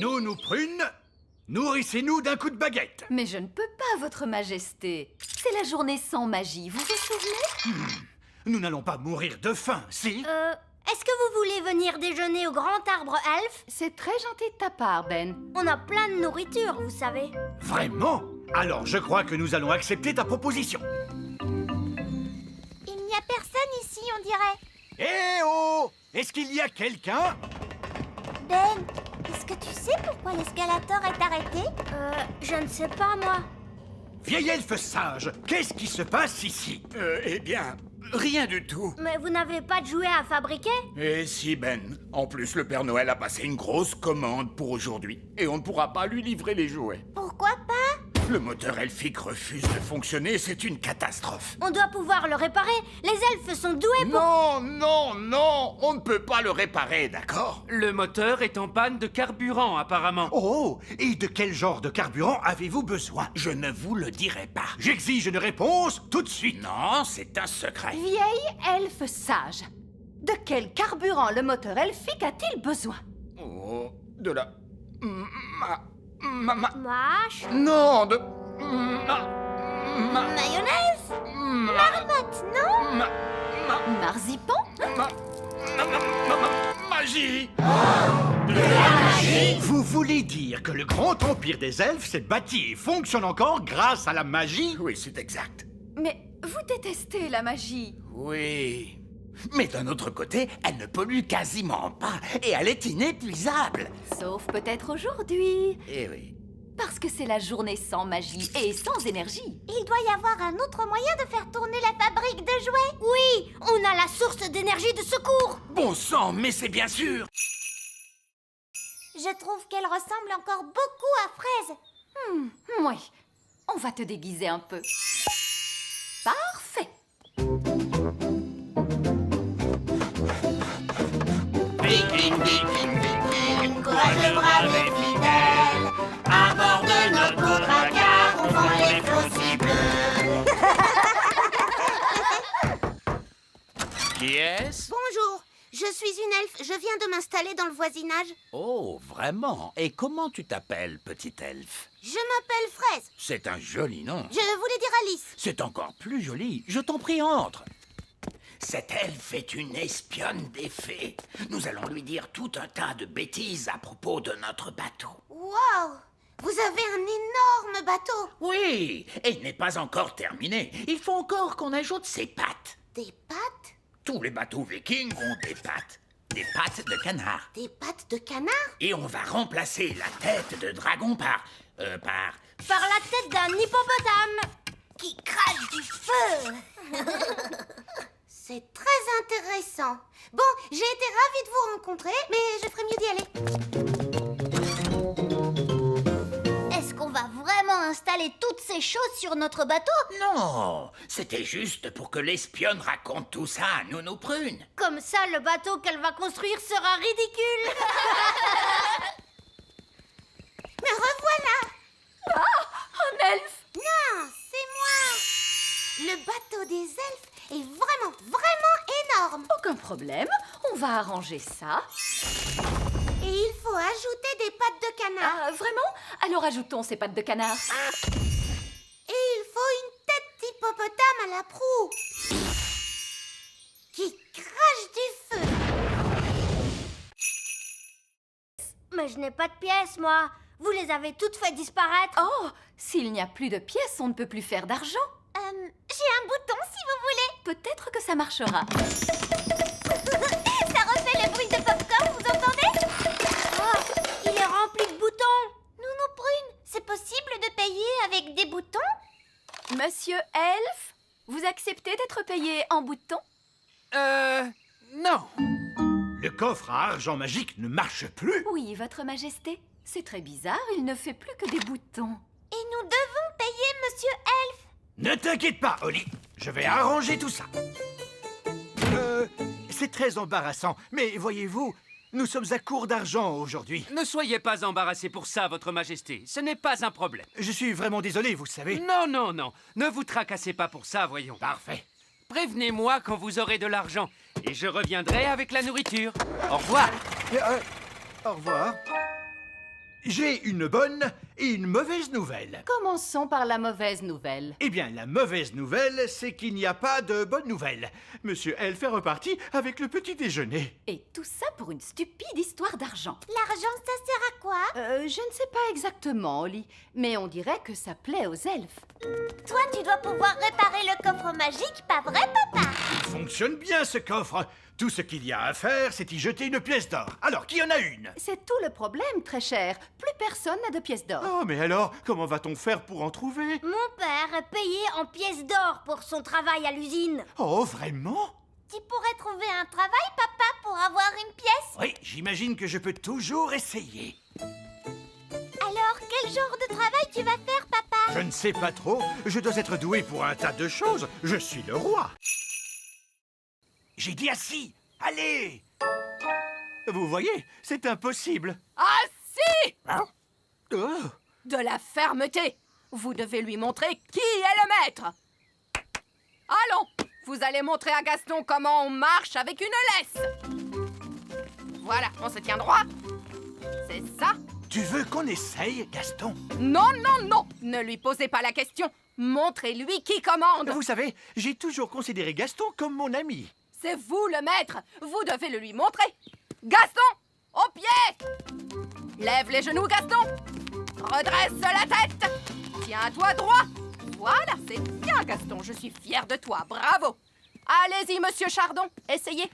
Nous prunes, nourrissez-nous d'un coup de baguette. Mais je ne peux pas, votre majesté. C'est la journée sans magie, vous vous souvenez? Nous n'allons pas mourir de faim, si? Est-ce que vous voulez venir déjeuner au grand arbre elfe? C'est très gentil de ta part, Ben. On a plein de nourriture, vous savez. Vraiment? Alors je crois que nous allons accepter ta proposition. Il n'y a personne ici, on dirait. Eh oh! Est-ce qu'il y a quelqu'un? Ben, est-ce que tu sais pourquoi l'escalator est arrêté? Je ne sais pas, moi. Vieil elfe sage, qu'est-ce qui se passe ici? Eh bien, rien du tout. Mais vous n'avez pas de jouets à fabriquer? Et si, Ben. En plus, le Père Noël a passé une grosse commande pour aujourd'hui. Et on ne pourra pas lui livrer les jouets. Pourquoi pas? Le moteur elfique refuse de fonctionner, c'est une catastrophe. On doit pouvoir le réparer. Les elfes sont doués pour... Non, on ne peut pas le réparer, d'accord? Le moteur est en panne de carburant, apparemment. Oh! Et de quel genre de carburant avez-vous besoin? Je ne vous le dirai pas. J'exige une réponse tout de suite. Non, c'est un secret. Vieille elfe sage. De quel carburant le moteur elfique a-t-il besoin? Oh, de la... Mâche, Non, de... mayonnaise, marmotte, non? Marzipan? Magie! Vous voulez dire que le grand empire des elfes s'est bâti et fonctionne encore grâce à la magie? Oui, c'est exact. Mais vous détestez la magie. Oui. Mais d'un autre côté, elle ne pollue quasiment pas et elle est inépuisable. Sauf peut-être aujourd'hui. Eh oui. Parce que c'est la journée sans magie et sans énergie. Il doit y avoir un autre moyen de faire tourner la fabrique de jouets. Oui, on a la source d'énergie de secours. Bon sang, mais c'est bien sûr. Je trouve qu'elle ressemble encore beaucoup à Fraise. Oui, on va te déguiser un peu. Parfait. Courageux, brave et fidèle, à bord de notre dragard, on vend les flots si bleus. Qui est-ce? Bonjour, je suis une elfe, je viens de m'installer dans le voisinage. Oh, vraiment? Et comment tu t'appelles, petite elfe? Je m'appelle Fraise. C'est un joli nom. Je voulais dire Alice. C'est encore plus joli. Je t'en prie, entre. Cette elfe est une espionne des fées. Nous allons lui dire tout un tas de bêtises à propos de notre bateau. Wow, vous avez un énorme bateau. Oui, et il n'est pas encore terminé. Il faut encore qu'on ajoute ses pattes. Des pattes? Tous les bateaux vikings ont des pattes. Des pattes de canard. Des pattes de canard? Et on va remplacer la tête de dragon par Par la tête d'un hippopotame qui crache du feu. C'est très intéressant. Bon, j'ai été ravie de vous rencontrer, mais je ferais mieux d'y aller. Est-ce qu'on va vraiment installer toutes ces choses sur notre bateau? Non, c'était juste pour que l'espionne raconte tout ça à Nounou Prune. Comme ça, le bateau qu'elle va construire sera ridicule. Me revoilà. Un elfe. Non, c'est moi. Le bateau des elfes est vraiment énorme. Aucun problème, on va arranger ça. Et il faut ajouter des pattes de canard. Ah, vraiment? Alors ajoutons ces pattes de canard. Et il faut une tête d'hippopotame à la proue qui crache du feu. Mais je n'ai pas de pièces, moi. Vous les avez toutes fait disparaître. Oh, s'il n'y a plus de pièces, on ne peut plus faire d'argent. J'ai un bouton si vous voulez. Peut-être que ça marchera. Ça refait le bruit de popcorn, vous entendez? Oh, il est rempli de boutons. Nounou Prune, c'est possible de payer avec des boutons? Monsieur Elfe, vous acceptez d'être payé en boutons? Non. Le coffre à argent magique ne marche plus? Oui, votre majesté. C'est très bizarre, il ne fait plus que des boutons. Et nous devons payer Monsieur Elfe. Ne t'inquiète pas, Holly. Je vais arranger tout ça. C'est très embarrassant, mais voyez-vous, nous sommes à court d'argent aujourd'hui. Ne soyez pas embarrassé pour ça, votre majesté. Ce n'est pas un problème. Je suis vraiment désolé, vous savez. Non. Ne vous tracassez pas pour ça, voyons. Parfait. Prévenez-moi quand vous aurez de l'argent et je reviendrai avec la nourriture. Au revoir. Au revoir. J'ai une bonne et une mauvaise nouvelle. Commençons par la mauvaise nouvelle. Eh bien, la mauvaise nouvelle, c'est qu'il n'y a pas de bonne nouvelle. Monsieur Elf est reparti avec le petit déjeuner. Et tout ça pour une stupide histoire d'argent. L'argent, ça sert à quoi? Je ne sais pas exactement, Oli, mais on dirait que ça plaît aux elfes. Toi, tu dois pouvoir réparer le coffre magique, pas vrai, papa? Il fonctionne bien, ce coffre. Tout ce qu'il y a à faire, c'est y jeter une pièce d'or. Alors, qui en a une? C'est tout le problème, très cher. Plus personne n'a de pièces d'or. Oh, mais alors, comment va-t-on faire pour en trouver? Mon père est payé en pièces d'or pour son travail à l'usine. Oh, vraiment? Tu pourrais trouver un travail, papa, pour avoir une pièce? Oui, j'imagine que je peux toujours essayer. Alors, quel genre de travail tu vas faire, papa? Je ne sais pas trop. Je dois être doué pour un tas de choses. Je suis le roi. J'ai dit assis. Allez! Vous voyez, c'est impossible. Ah si! Oh. De la fermeté! Vous devez lui montrer qui est le maître! Allons! Vous allez montrer à Gaston comment on marche avec une laisse! Voilà, on se tient droit. C'est ça? Tu veux qu'on essaye, Gaston? Non, non, non! Ne lui posez pas la question. Montrez-lui qui commande. Vous savez, j'ai toujours considéré Gaston comme mon ami. C'est vous le maître. Vous devez le lui montrer. Gaston, au pied! Lève les genoux, Gaston. Redresse la tête. Tiens-toi droit. Voilà, c'est bien, Gaston. Je suis fière de toi. Bravo. Allez-y, monsieur Chardon. Essayez.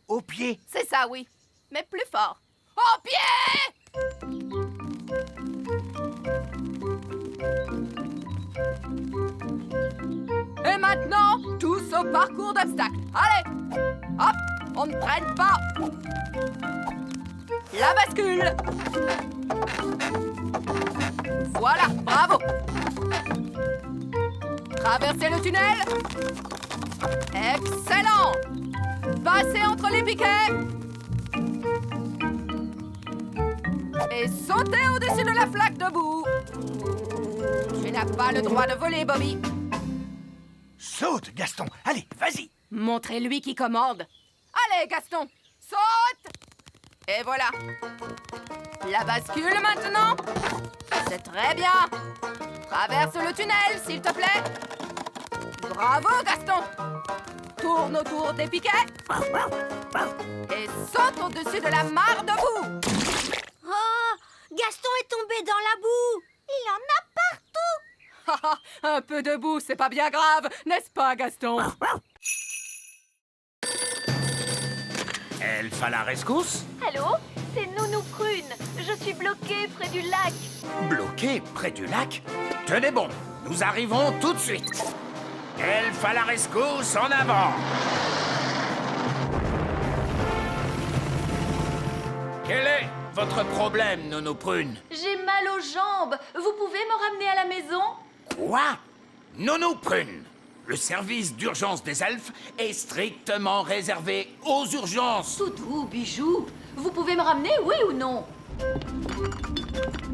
Au pied. C'est ça, oui. Mais plus fort. Au pied! Et maintenant, tous au parcours d'obstacles. Allez! Hop! On ne traîne pas. La bascule. Voilà, bravo. Traversez le tunnel. Excellent. Passez entre les piquets. Et sautez au-dessus de la flaque de boue. Tu n'as pas le droit de voler, Bobby. Saute, Gaston. Allez, vas-y. Montrez-lui qui commande. Allez, Gaston, saute. Et voilà. La bascule maintenant. C'est très bien. Traverse le tunnel, s'il te plaît. Bravo, Gaston. Tourne autour des piquets. Et saute au-dessus de la mare de boue. Oh, Gaston est tombé dans la boue. Il en a partout. Un peu de boue, c'est pas bien grave, n'est-ce pas, Gaston? Elf à la rescousse? Allô? C'est Nounou Prune. Je suis bloquée près du lac. Bloqué près du lac? Tenez bon, nous arrivons tout de suite. Elf à la rescousse, en avant! Quel est votre problème, Nounou Prune? J'ai mal aux jambes. Vous pouvez me ramener à la maison? Quoi? Nounou Prune, le service d'urgence des elfes est strictement réservé aux urgences. Toutou, bijou, vous pouvez me ramener, oui ou non?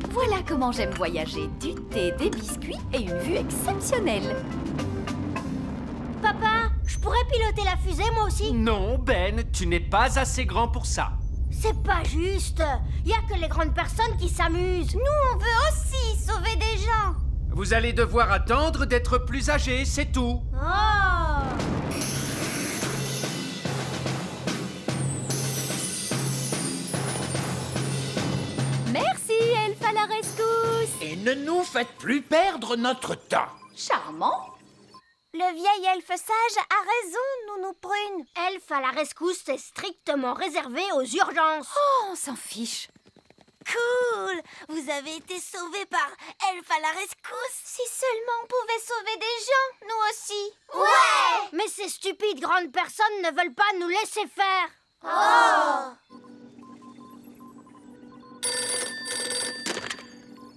Voilà comment j'aime voyager. Du thé, des biscuits et une vue exceptionnelle. Papa, je pourrais piloter la fusée, moi aussi? Non, Ben, tu n'es pas assez grand pour ça. C'est pas juste. Y a que les grandes personnes qui s'amusent. Nous, on veut aussi sauver des gens. Vous allez devoir attendre d'être plus âgé, c'est tout. Oh! Merci, Elf à la rescousse. Et ne nous faites plus perdre notre temps. Charmant. Le vieil elfe sage a raison, Nounou Prune. Elfe à la rescousse est strictement réservé aux urgences. Oh, on s'en fiche. Cool! Vous avez été sauvés par Elfe à la rescousse. Si seulement on pouvait sauver des gens, nous aussi. Ouais! Mais ces stupides grandes personnes ne veulent pas nous laisser faire. Oh!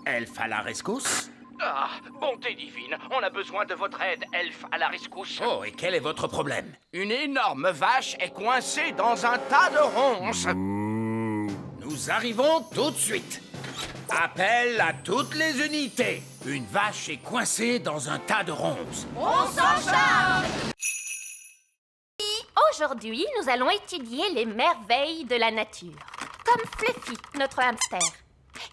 Elf à la rescousse? Ah, bonté divine, on a besoin de votre aide, Elf à la rescousse. Oh, et quel est votre problème? Une énorme vache est coincée dans un tas de ronces. Nous arrivons tout de suite. Appel à toutes les unités. Une vache est coincée dans un tas de ronces. On s'en charge! Aujourd'hui, nous allons étudier les merveilles de la nature. Comme Fluffy, notre hamster.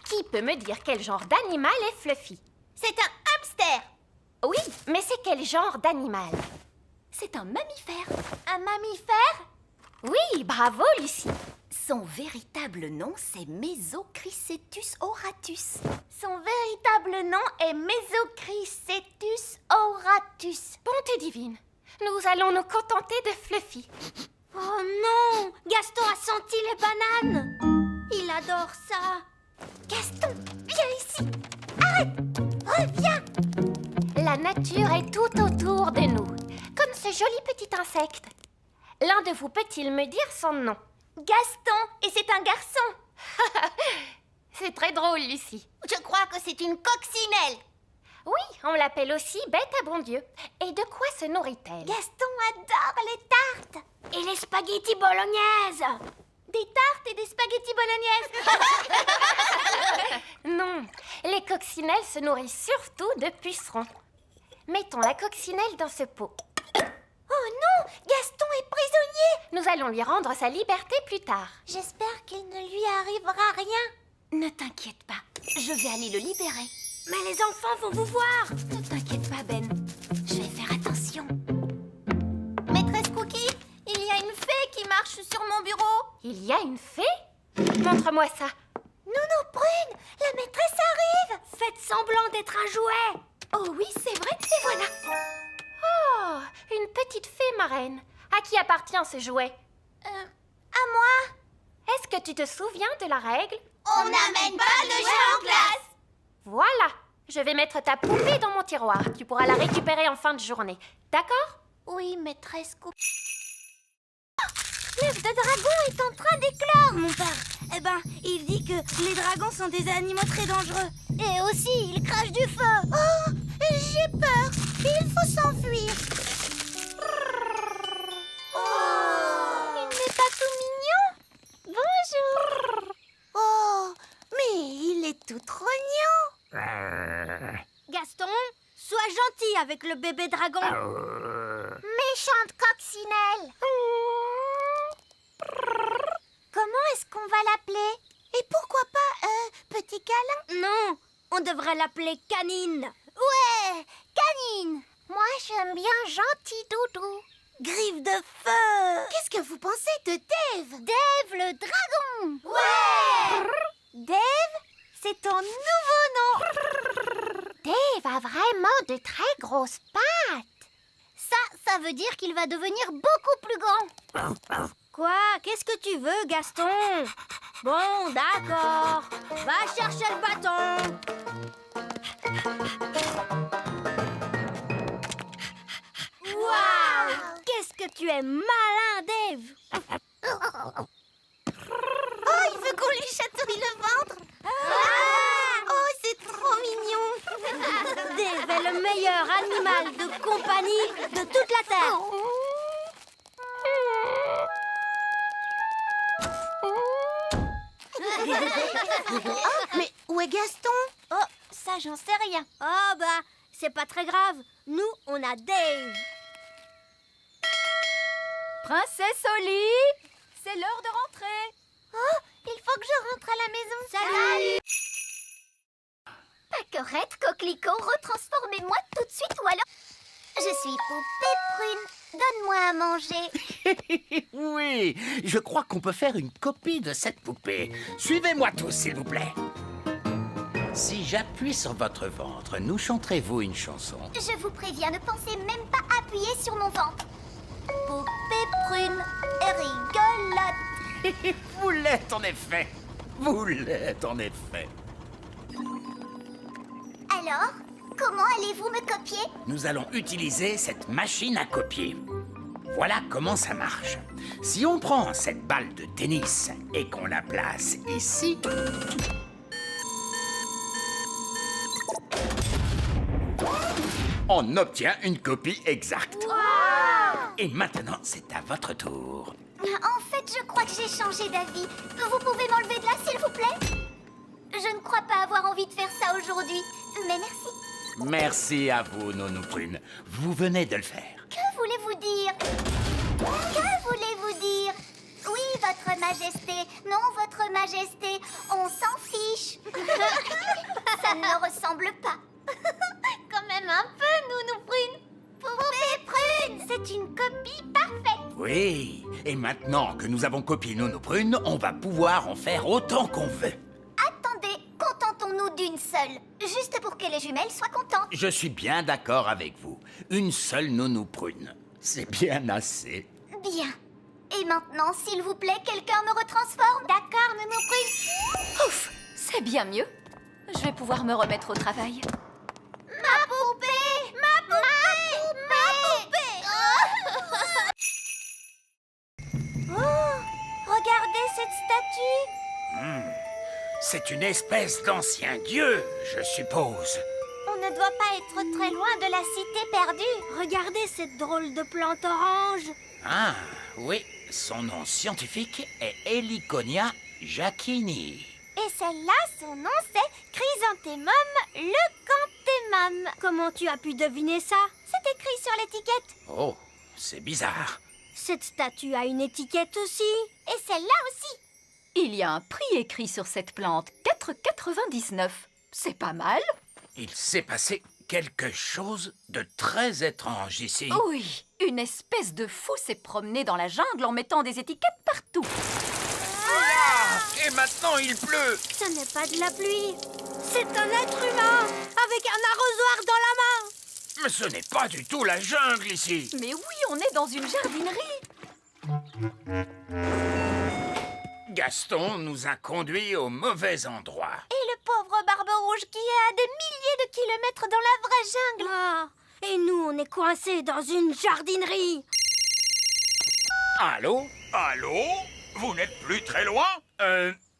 Qui peut me dire quel genre d'animal est Fluffy? C'est un hamster. Oui, mais c'est quel genre d'animal? C'est un mammifère. Un mammifère? Oui, bravo, Lucie. Son véritable nom, c'est Mesochrysetus auratus. Son véritable nom est Mesochrysetus auratus. Bonté divine, nous allons nous contenter de Fluffy. Oh non! Gaston a senti les bananes! Il adore ça! Gaston, viens ici! Arrête! Reviens! La nature est tout autour de nous, comme ce joli petit insecte. L'un de vous peut-il me dire son nom? Gaston, et c'est un garçon! C'est très drôle, Lucie. Je crois que c'est une coccinelle! Oui, on l'appelle aussi bête à bon Dieu. Et de quoi se nourrit-elle? Gaston adore les tartes! Et les spaghettis bolognaises! Des tartes et des spaghettis bolognaises! Non, les coccinelles se nourrissent surtout de pucerons. Mettons la coccinelle dans ce pot. Oh non! Gaston est prisonnier! Nous allons lui rendre sa liberté plus tard. J'espère qu'il ne lui arrivera rien. Ne t'inquiète pas, je vais aller le libérer. Mais les enfants vont vous voir! Ne t'inquiète pas, Ben. Je vais faire attention. Maîtresse Cookie, il y a une fée qui marche sur mon bureau. Il y a une fée? Montre-moi ça. Nounou Prune, la maîtresse arrive. Faites semblant d'être un jouet. Oh oui, c'est vrai, et voilà. Oh, une petite fée marraine. À qui appartient ce jouet? À moi. Est-ce que tu te souviens de la règle? On n'amène pas le jeu en classe. Voilà, je vais mettre ta poupée dans mon tiroir. Tu pourras la récupérer en fin de journée. D'accord? Oui, maîtresse Cookie. L'œuf de dragon est en train d'éclore, mon père. Eh ben, il dit que les dragons sont des animaux très dangereux. Et aussi, ils crachent du feu. Oh, j'ai peur. Il faut s'enfuir. Oh, il n'est pas tout mignon. Bonjour. Oh, mais il est tout trognon. Gaston, sois gentil avec le bébé dragon. Méchante coccinelle. Comment est-ce qu'on va l'appeler? Et pourquoi pas petit câlin? Non, on devrait l'appeler Canine. Ouais, Canine. Moi, j'aime bien Gentil Doudou. Griffe de feu. Qu'est-ce que vous pensez de Dave? Dave le dragon. Ouais. Dave, c'est ton nouveau nom. Dave a vraiment de très grosses pattes. Ça veut dire qu'il va devenir beaucoup plus grand. Quoi? Qu'est-ce que tu veux, Gaston? Bon, d'accord. Va chercher le bâton. Waouh! Qu'est-ce que tu es malin, Dave! Oh, il veut qu'on lui chatouille le ventre! Oh, c'est trop mignon! Dave est le meilleur animal de compagnie de toute la Terre! Mais où est Gaston? Oh, ça j'en sais rien. Oh bah, c'est pas très grave. Nous, on a Dave. Princesse Oli, c'est l'heure de rentrer. Oh, il faut que je rentre à la maison. Salut. Pâquerette, coquelicot, retransformez-moi tout de suite ou alors... Je suis poupée prune. Donne-moi à manger. Oui, je crois qu'on peut faire une copie de cette poupée. Suivez-moi tous, s'il vous plaît. Si j'appuie sur votre ventre, nous chanterez-vous une chanson? Je vous préviens, ne pensez même pas appuyer sur mon ventre. Poupée prune et rigolote. Vous l'êtes en effet. Vous l'êtes en effet. Alors, comment allez-vous me copier? Nous allons utiliser cette machine à copier. Voilà comment ça marche. Si on prend cette balle de tennis et qu'on la place ici... on obtient une copie exacte. Et maintenant, c'est à votre tour. En fait, je crois que j'ai changé d'avis. Vous pouvez m'enlever de là, s'il vous plaît? Je ne crois pas avoir envie de faire ça aujourd'hui. Mais merci. Merci à vous, Nounou Prune. Vous venez de le faire. Que voulez-vous dire? Que voulez-vous dire? Oui, votre majesté. Non, votre Majesté. On s'en fiche. Ça ne me ressemble pas. Quand même un peu, Nounou Prune. Poupée Prune, c'est une copie parfaite. Oui, et maintenant que nous avons copié Nounou Prune, on va pouvoir en faire autant qu'on veut. Attendez, contentons-nous d'une seule. Juste pour que les jumelles soient contentes. Je suis bien d'accord avec vous. Une seule Nounou Prune. C'est bien assez. Bien. Et maintenant, s'il vous plaît, quelqu'un me retransforme. D'accord, Nounou Prune. Ouf, c'est bien mieux. Je vais pouvoir me remettre au travail. Ma poupée! Ma poupée! Ma poupée! Oh! Regardez cette statue! C'est une espèce d'ancien dieu, je suppose. On ne doit pas être très loin de la cité perdue. Regardez cette drôle de plante orange. Ah, oui, son nom scientifique est Heliconia jacquini. Et celle-là, son nom c'est Chrysanthemum leucanthemum. Comment tu as pu deviner ça? C'est écrit sur l'étiquette. Oh, c'est bizarre. Cette statue a une étiquette aussi. Et celle-là aussi. Il y a un prix écrit sur cette plante, 4,99. C'est pas mal. Il s'est passé quelque chose de très étrange ici. Oui, une espèce de fou s'est promené dans la jungle en mettant des étiquettes partout. Et maintenant il pleut. Ce n'est pas de la pluie. C'est un être humain avec un arrosoir dans la main. Mais ce n'est pas du tout la jungle ici. Mais oui, on est dans une jardinerie. Gaston nous a conduits au mauvais endroit. Et le pauvre Barbe Rouge qui est à des milliers de kilomètres dans la vraie jungle. Ah, et nous, on est coincés dans une jardinerie. Allô? Allô? Vous n'êtes plus très loin?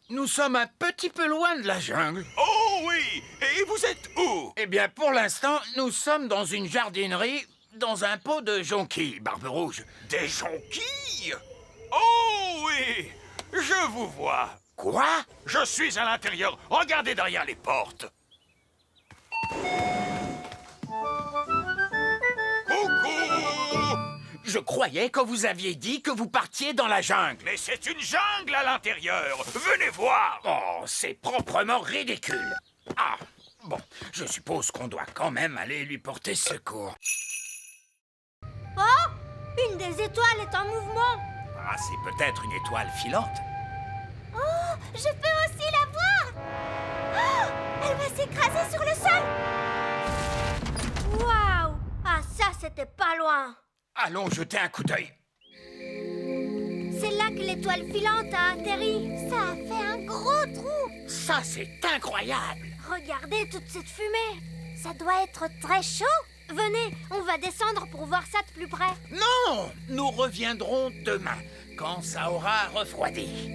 Nous sommes un petit peu loin de la jungle. Oh oui! Et vous êtes où? Eh bien, pour l'instant, nous sommes dans une jardinerie, dans un pot de jonquilles, Barbe Rouge. Des jonquilles? Oh oui! Je vous vois. Quoi? Je suis à l'intérieur. Regardez derrière les portes. Coucou! Je croyais que vous aviez dit que vous partiez dans la jungle. Mais c'est une jungle à l'intérieur. Venez voir. Oh, c'est proprement ridicule. Ah, bon, je suppose qu'on doit quand même aller lui porter secours. Oh, une des étoiles est en mouvement. Ah, c'est peut-être une étoile filante. Oh, je peux aussi la voir. Oh, elle va s'écraser sur le sol. Waouh! Ah, ça, c'était pas loin. Allons jeter un coup d'œil. C'est là que l'étoile filante a atterri. Ça a fait un gros trou. Ça, c'est incroyable. Regardez toute cette fumée. Ça doit être très chaud. Venez, on va descendre pour voir ça de plus près. Non, nous reviendrons demain, quand ça aura refroidi.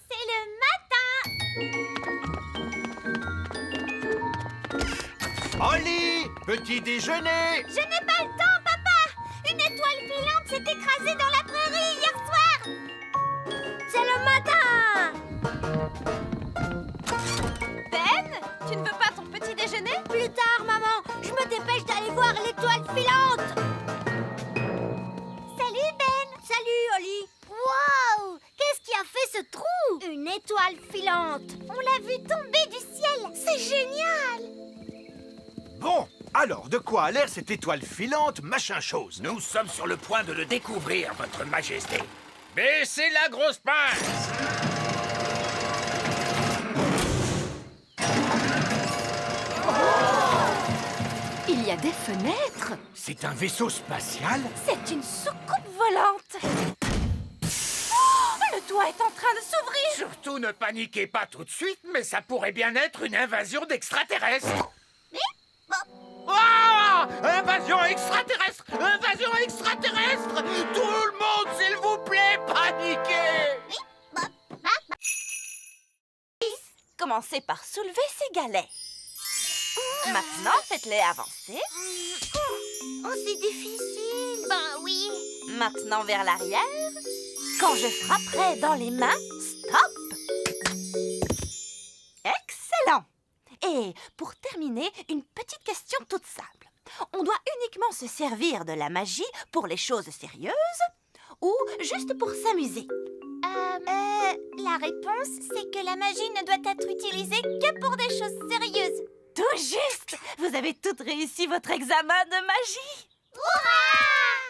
C'est le matin. Holly, petit déjeuner. Je n'ai pas le temps, papa. Une étoile filante s'est écrasée dans la prairie hier soir. C'est le matin. Ben, tu ne veux pas ton petit déjeuner? Plus tard, maman. Je me dépêche d'aller voir l'étoile filante. Salut, Ben. Salut, Holly. Waouh! Qu'est-ce qui a fait ce trou? Une étoile filante. On l'a vue tomber du ciel. C'est génial. Bon, alors de quoi a l'air cette étoile filante, machin chose? Nous sommes sur le point de le découvrir, votre majesté. Baissez la grosse pince! Il y a des fenêtres. C'est un vaisseau spatial? C'est une soucoupe volante. Oh, le toit est en train de s'ouvrir. Surtout ne paniquez pas tout de suite, mais ça pourrait bien être une invasion d'extraterrestres. Ah! Invasion extraterrestre! Invasion extraterrestre! Tout le monde, s'il vous plaît, paniquez! Commencez par soulever ces galets. Maintenant, faites-les avancer. Oh, c'est difficile. Ben oui. Maintenant vers l'arrière. Quand je frapperai dans les mains, stop! Excellent! Et pour terminer, une petite question toute simple. On doit uniquement se servir de la magie pour les choses sérieuses ou juste pour s'amuser. La réponse, c'est que la magie ne doit être utilisée que pour des choses sérieuses. Tout juste! Vous avez toutes réussi votre examen de magie!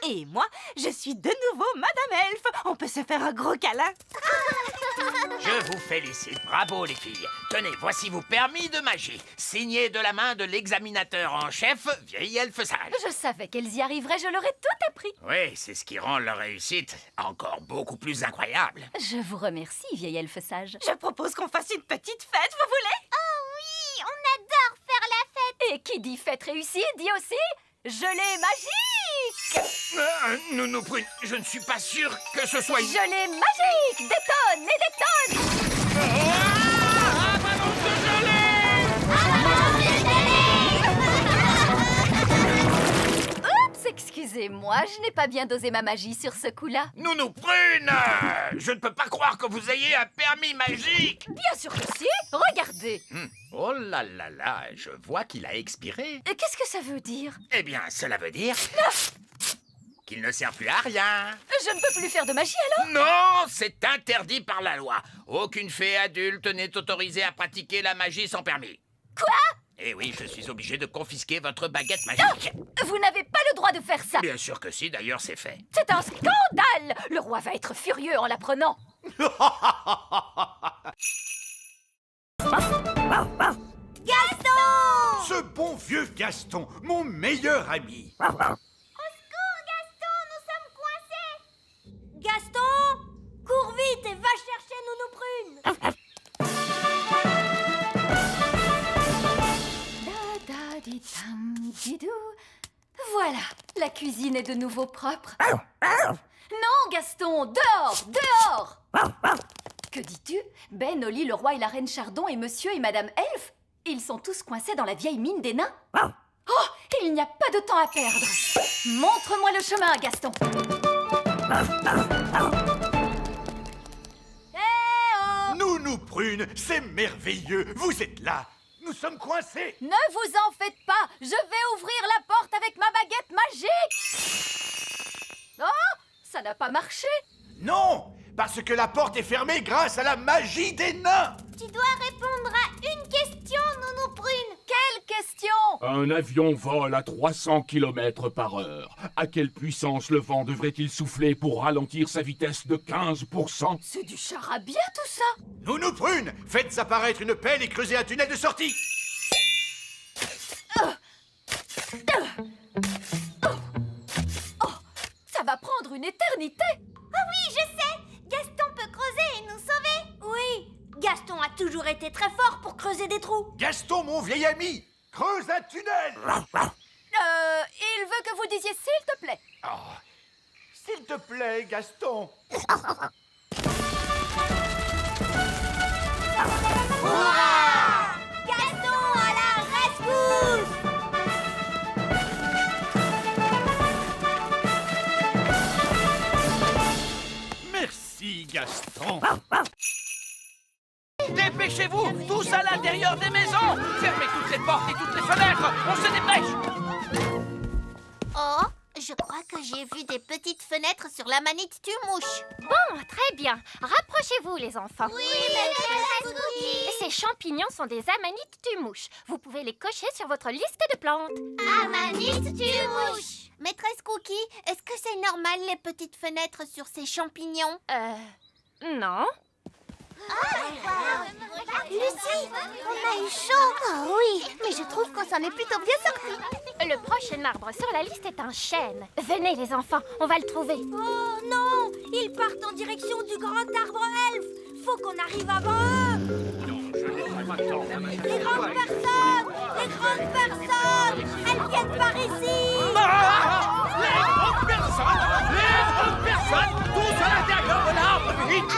Et moi, je suis de nouveau Madame Elfe. On peut se faire un gros câlin. Je vous félicite, bravo les filles. Tenez, voici vos permis de magie, signés de la main de l'examinateur en chef, vieille elfe sage. Je savais qu'elles y arriveraient, je leur ai tout appris. Oui, c'est ce qui rend leur réussite encore beaucoup plus incroyable. Je vous remercie, vieille elfe sage. Je propose qu'on fasse une petite fête, vous voulez? Oh oui, on adore faire la fête. Et qui dit fête réussie, dit aussi gelée magique. Nounou Prune, je ne suis pas sûr que ce soit une... Gelée magique, des tonnes et des tonnes. Oups, excusez-moi, je n'ai pas bien dosé ma magie sur ce coup-là. Nounou Prune, je ne peux pas croire que vous ayez un permis magique. Bien sûr que si, regardez. Oh là là là, je vois qu'il a expiré. Qu'est-ce que ça veut dire? Eh bien, cela veut dire qu'il ne sert plus à rien. Je ne peux plus faire de magie alors? Non, c'est interdit par la loi. Aucune fée adulte n'est autorisée à pratiquer la magie sans permis. Quoi? Eh oui, je suis obligé de confisquer votre baguette magique. Vous n'avez pas le droit de faire ça. Bien sûr que si, d'ailleurs c'est fait. C'est un scandale. Le roi va être furieux en l'apprenant. Gaston! Ce bon vieux Gaston, mon meilleur ami. Au secours, Gaston, nous sommes coincés. Gaston, cours vite et va chercher Nounou Prune. Didou. Voilà, la cuisine est de nouveau propre. Non, Gaston, dehors, dehors. Que dis-tu? Ben, Oli, le roi et la reine Chardon et monsieur et madame Elfe, ils sont tous coincés dans la vieille mine des nains. Oh, il n'y a pas de temps à perdre. Montre-moi le chemin, Gaston. Nounou Prune, c'est merveilleux, vous êtes là. Nous sommes coincés. Ne vous en faites pas, je vais ouvrir la porte avec ma baguette magique. Oh, ça n'a pas marché. Non, parce que la porte est fermée grâce à la magie des nains. Tu dois répondre à une question, Nounou Prune. Quelle question? Un avion vole à 300 km/h. À quelle puissance le vent devrait-il souffler pour ralentir sa vitesse de 15%? C'est du charabia tout ça. Nounou Prune, faites apparaître une pelle et creusez un tunnel de sortie. Ça va prendre une éternité. Ah oui, je sais. Gaston peut creuser et nous sauver. Oui, Gaston a toujours été très fort pour creuser des trous. Gaston, mon vieil ami, creuse un tunnel. Il veut que vous disiez s'il te plaît. Oh, s'il te plaît, Gaston. Gaston à la rescousse. Merci, Gaston. Dépêchez-vous, tous à l'intérieur des maisons. Fermez toutes les portes et toutes les fenêtres. On se dépêche. Oh, je crois que j'ai vu des petites fenêtres sur la manite tue-mouche. Bon, très bien. Rapprochez-vous les enfants. Oui, maîtresse Cookie. Ces champignons sont des amanites tue-mouches. Vous pouvez les cocher sur votre liste de plantes. Amanite tue-mouche. Maîtresse Cookie, est-ce que c'est normal les petites fenêtres sur ces champignons? Non. Lucie, on a eu chaud. Oh oui, mais je trouve qu'on s'en est plutôt bien sortis. Le prochain arbre sur la liste est un chêne. Venez les enfants, on va le trouver. Oh non, ils partent en direction du grand arbre elfe. Faut qu'on arrive avant eux. Les grandes personnes, elles viennent par ici. Les grandes personnes, tous à l'intérieur de l'arbre, vite.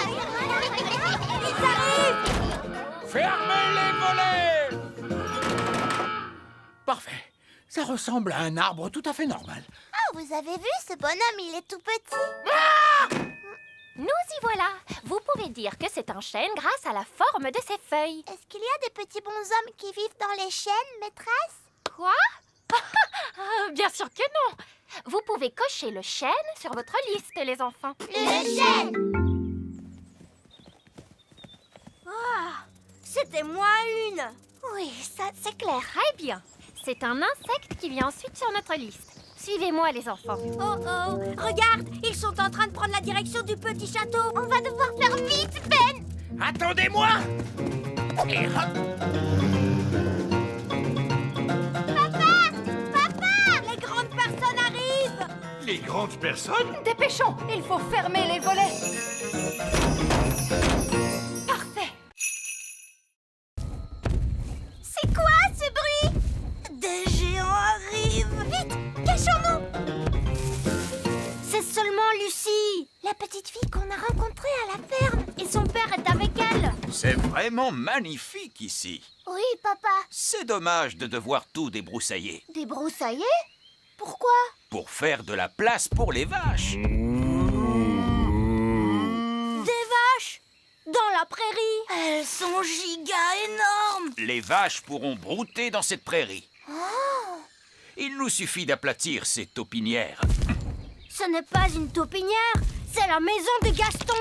Ils arrivent. Fermez les volets. Parfait. Ça ressemble à un arbre tout à fait normal. Ah, vous avez vu, ce bonhomme, il est tout petit. Nous y voilà. Vous pouvez dire que c'est un chêne grâce à la forme de ses feuilles. Est-ce qu'il y a des petits bonshommes qui vivent dans les chênes, maîtresse? Quoi? Bien sûr que non. Vous pouvez cocher le chêne sur votre liste, les enfants. Le chêne! C'était moi une. Oui, ça c'est clair. Très bien. C'est un insecte qui vient ensuite sur notre liste. Suivez-moi, les enfants. Oh oh, regarde, ils sont en train de prendre la direction du petit château. On va devoir faire vite, Ben. Attendez-moi! Et hop! Papa, les grandes personnes arrivent. Les grandes personnes? Dépêchons, il faut fermer les volets. Parfait. C'est quoi ce bruit? Des géants arrivent. Vite, cachons-nous. C'est seulement Lucie, la petite fille qu'on a rencontrée à la ferme. Et son père est avec elle. C'est vraiment magnifique ici. Oui, papa. C'est dommage de devoir tout débroussailler Débroussailler? Pourquoi? pour faire de la place pour les vaches. Des vaches? Dans la prairie? Elles sont giga énormes. Les vaches pourront brouter dans cette prairie. Il nous suffit d'aplatir ces taupinières. Ce n'est pas une taupinière, c'est la maison de Gaston.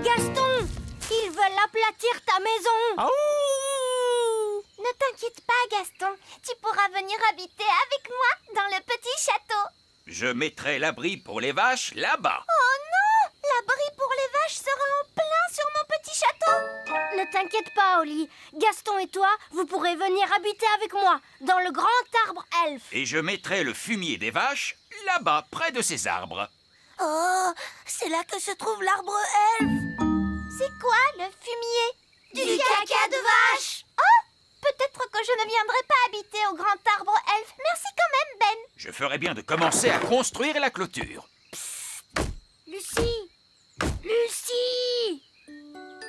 Gaston, ils veulent aplatir ta maison. Ne t'inquiète pas, Gaston. Tu pourras venir habiter avec moi dans le petit château. Je mettrai l'abri pour les vaches là-bas. Oh non! L'abri pour les vaches sera en plein sur mon petit château. Ne t'inquiète pas, Oli. Gaston et toi, vous pourrez venir habiter avec moi dans le grand arbre elfe. Et je mettrai le fumier des vaches là-bas, près de ces arbres. Oh, c'est là que se trouve l'arbre elfe. C'est quoi le fumier? Du caca de vache. Oh, peut-être que je ne viendrai pas habiter au grand arbre elfe. Merci quand même, Ben. Je ferai bien de commencer à construire la clôture. Lucie! Lucie!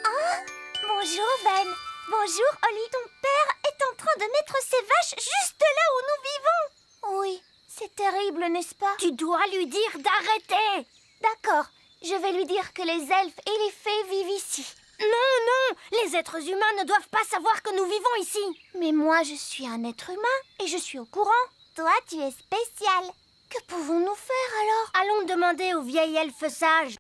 Ah! Bonjour, Ben. Bonjour, Oli. Ton père est en train de mettre ses vaches juste là où nous vivons. Oui, c'est terrible, n'est-ce pas? Tu dois lui dire d'arrêter. D'accord, je vais lui dire que les elfes et les fées vivent ici. Non, non, les êtres humains ne doivent pas savoir que nous vivons ici. Mais moi, je suis un être humain et je suis au courant. Toi, tu es spécial. Que pouvons-nous faire alors? Allons demander au vieil elfe sage.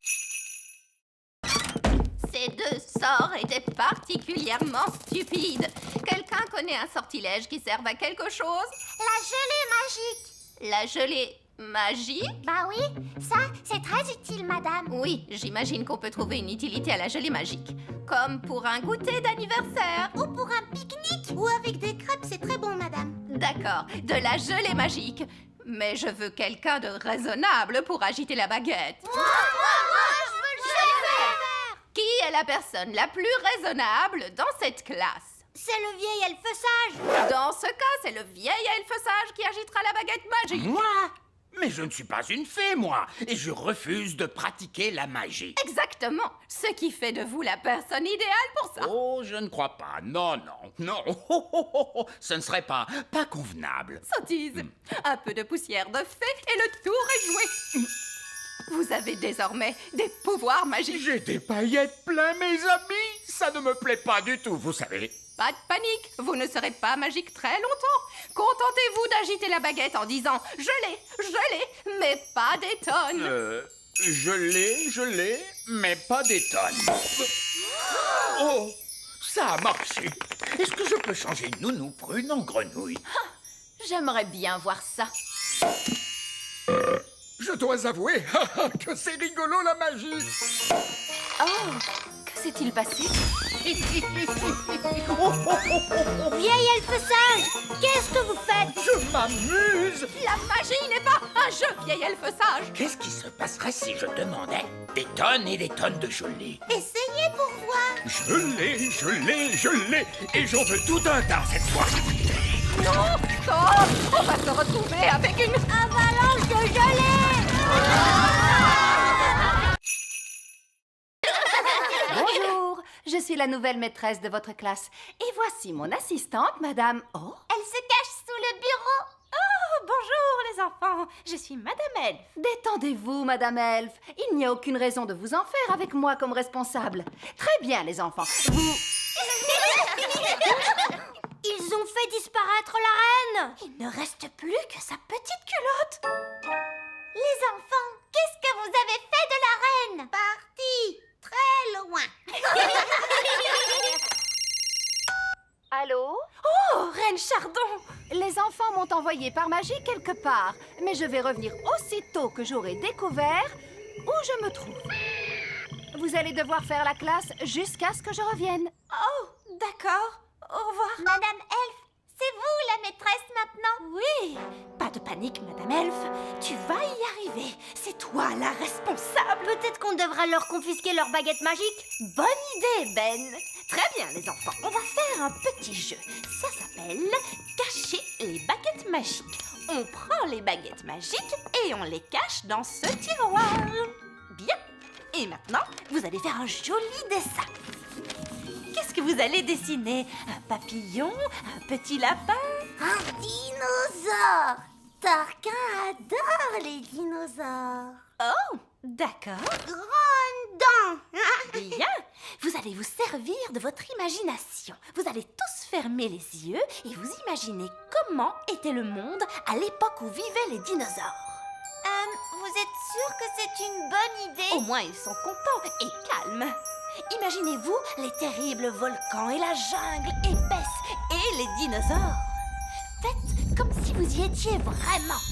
Ces deux sorts étaient particulièrement stupides. Quelqu'un connaît un sortilège qui serve à quelque chose? La gelée magique. La gelée magique? Bah oui, ça, c'est très utile, madame. Oui, j'imagine qu'on peut trouver une utilité à la gelée magique. Comme pour un goûter d'anniversaire. Ou pour un pique-nique. Ou avec des crêpes, c'est très bon, madame. D'accord, de la gelée magique. Mais je veux quelqu'un de raisonnable pour agiter la baguette. Moi, je veux le faire. Qui est la personne la plus raisonnable dans cette classe? C'est le vieil elfe sage. Dans ce cas, c'est le vieil elfe sage qui agitera la baguette magique. Moi? Mais je ne suis pas une fée, moi, et je refuse de pratiquer la magie. Exactement, ce qui fait de vous la personne idéale pour ça. Oh, je ne crois pas. Non, non, non. Ce ne serait pas convenable. Sottise, un peu de poussière de fée et le tour est joué. Vous avez désormais des pouvoirs magiques. J'ai des paillettes plein, mes amis. Ça ne me plaît pas du tout, vous savez. Pas de panique, vous ne serez pas magique très longtemps. Contentez-vous d'agiter la baguette en disant « Je l'ai, mais pas des tonnes ». Je l'ai, mais pas des tonnes. Oh, ça a marché. Est-ce que je peux changer Nounou Prune en grenouille? J'aimerais bien voir ça. Je dois avouer que c'est rigolo la magie. Oh, que s'est-il passé? Vieil elfe sage, qu'est-ce que vous faites? Je m'amuse. La magie n'est pas un jeu, vieil elfe sage. Qu'est-ce qui se passerait si je demandais des tonnes et des tonnes de gelée? Essayez pour voir. Je l'ai. Et j'en veux tout un tas cette fois. Non, oh, on va se retrouver avec une Avalanche de gelée. Bonjour, je suis la nouvelle maîtresse de votre classe. Et voici mon assistante, madame... Oh, Elle se cache sous le bureau. Oh, bonjour les enfants, je suis Madame Elfe. détendez-vous, madame Elfe. Il n'y a aucune raison de vous en faire avec moi comme responsable. Très bien, les enfants. Vous... fait disparaître la reine. Il ne reste plus que sa petite culotte. Les enfants, qu'est-ce que vous avez fait de la reine? Parti très loin. Allô? Oh, Reine Chardon! Les enfants m'ont envoyé par magie quelque part, mais je vais revenir aussitôt que j'aurai découvert où je me trouve. Vous allez devoir faire la classe jusqu'à ce que je revienne. Oh, d'accord. Au revoir. Madame Elfe, c'est vous la maîtresse maintenant? Oui, pas de panique, Madame Elfe. Tu vas y arriver. C'est toi la responsable. Peut-être qu'on devrait leur confisquer leur baguette magique. Bonne idée, Ben. Très bien, les enfants. On va faire un petit jeu. Ça s'appelle cacher les baguettes magiques. On prend les baguettes magiques et on les cache dans ce tiroir. Bien. Et maintenant, vous allez faire un joli dessin. Qu'est-ce que vous allez dessiner? Un papillon? Un petit lapin? Un dinosaure. Tarquin adore les dinosaures. Oh, d'accord. Grande dent. Bien. Vous allez vous servir de votre imagination. Vous allez tous fermer les yeux et vous imaginez comment était le monde à l'époque où vivaient les dinosaures. Vous êtes sûr que c'est une bonne idée? Au moins, ils sont contents et calmes. Imaginez-vous les terribles volcans et la jungle épaisse et les dinosaures. Faites comme si vous y étiez vraiment.